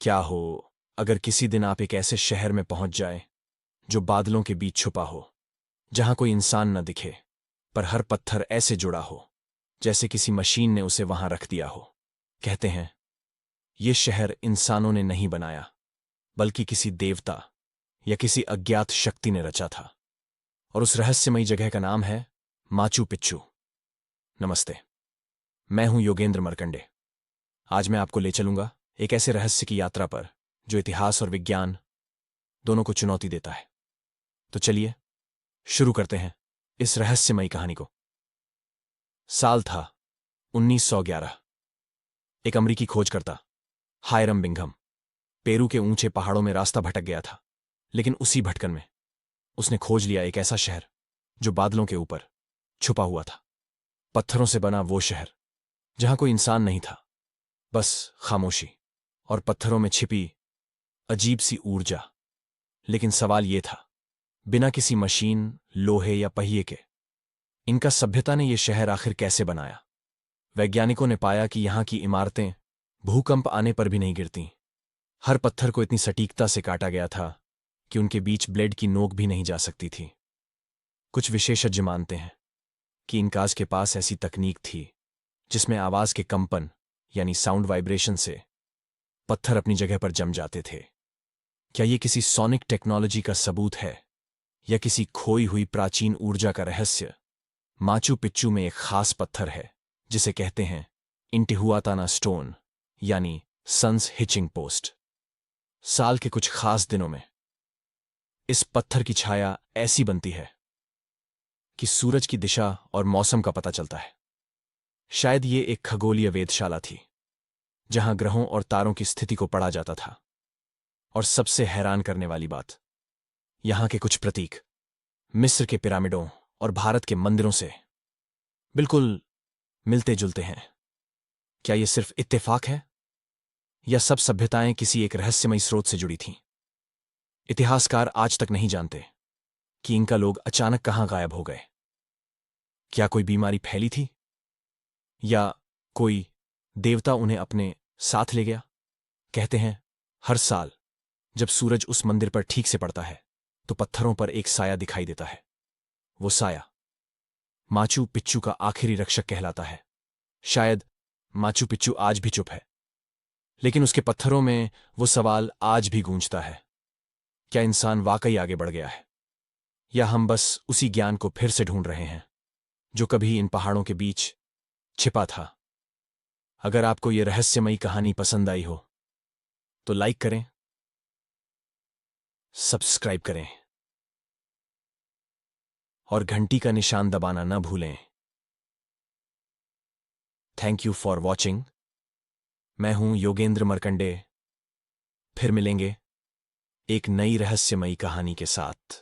क्या हो अगर किसी दिन आप एक ऐसे शहर में पहुंच जाए जो बादलों के बीच छुपा हो, जहां कोई इंसान न दिखे, पर हर पत्थर ऐसे जुड़ा हो जैसे किसी मशीन ने उसे वहां रख दिया हो। कहते हैं ये शहर इंसानों ने नहीं बनाया, बल्कि किसी देवता या किसी अज्ञात शक्ति ने रचा था। और उस रहस्यमयी जगह का नाम है माचू पिच्चू। नमस्ते, मैं हूं योगेंद्र मरकंडे। आज मैं आपको ले चलूंगा एक ऐसे रहस्य की यात्रा पर जो इतिहास और विज्ञान दोनों को चुनौती देता है। तो चलिए शुरू करते हैं इस रहस्यमयी कहानी को। साल था 1911। एक अमरीकी खोजकर्ता हायरम बिंघम पेरू के ऊंचे पहाड़ों में रास्ता भटक गया था, लेकिन उसी भटकन में उसने खोज लिया एक ऐसा शहर जो बादलों के ऊपर छुपा हुआ था। पत्थरों से बना वो शहर जहां कोई इंसान नहीं था, बस खामोशी और पत्थरों में छिपी अजीब सी ऊर्जा। लेकिन सवाल ये था, बिना किसी मशीन, लोहे या पहिए के इनका सभ्यता ने यह शहर आखिर कैसे बनाया? वैज्ञानिकों ने पाया कि यहां की इमारतें भूकंप आने पर भी नहीं गिरती। हर पत्थर को इतनी सटीकता से काटा गया था कि उनके बीच ब्लेड की नोक भी नहीं जा सकती थी। कुछ विशेषज्ञ मानते हैं कि इनकाज के पास ऐसी तकनीक थी जिसमें आवाज के कंपन यानी साउंड वाइब्रेशन से पत्थर अपनी जगह पर जम जाते थे। क्या ये किसी सोनिक टेक्नोलॉजी का सबूत है या किसी खोई हुई प्राचीन ऊर्जा का रहस्य? माचू पिच्चू में एक खास पत्थर है जिसे कहते हैं इंटिहुआताना स्टोन, यानी सन्स हिचिंग पोस्ट। साल के कुछ खास दिनों में इस पत्थर की छाया ऐसी बनती है कि सूरज की दिशा और मौसम का पता चलता है। शायद ये एक खगोलीय वेधशाला थी जहां ग्रहों और तारों की स्थिति को पढ़ा जाता था। और सबसे हैरान करने वाली बात, यहां के कुछ प्रतीक मिस्र के पिरामिडों और भारत के मंदिरों से बिल्कुल मिलते जुलते हैं। क्या यह सिर्फ इत्तेफाक है या सब सभ्यताएं किसी एक रहस्यमयी स्रोत से जुड़ी थीं? इतिहासकार आज तक नहीं जानते कि इनका लोग अचानक कहां गायब हो गए। क्या कोई बीमारी फैली थी या कोई देवता उन्हें अपने साथ ले गया? कहते हैं हर साल जब सूरज उस मंदिर पर ठीक से पड़ता है तो पत्थरों पर एक साया दिखाई देता है। वो साया माचू पिच्चू का आखिरी रक्षक कहलाता है। शायद माचू पिच्चू आज भी चुप है, लेकिन उसके पत्थरों में वो सवाल आज भी गूंजता है, क्या इंसान वाकई आगे बढ़ गया है या हम बस उसी ज्ञान को फिर से ढूंढ रहे हैं जो कभी इन पहाड़ों के बीच छिपा था? अगर आपको यह रहस्यमयी कहानी पसंद आई हो तो लाइक करें, सब्सक्राइब करें और घंटी का निशान दबाना न भूलें। Thank you for watching. मैं हूं योगेंद्र मरकंडे। फिर मिलेंगे एक नई रहस्यमयी कहानी के साथ।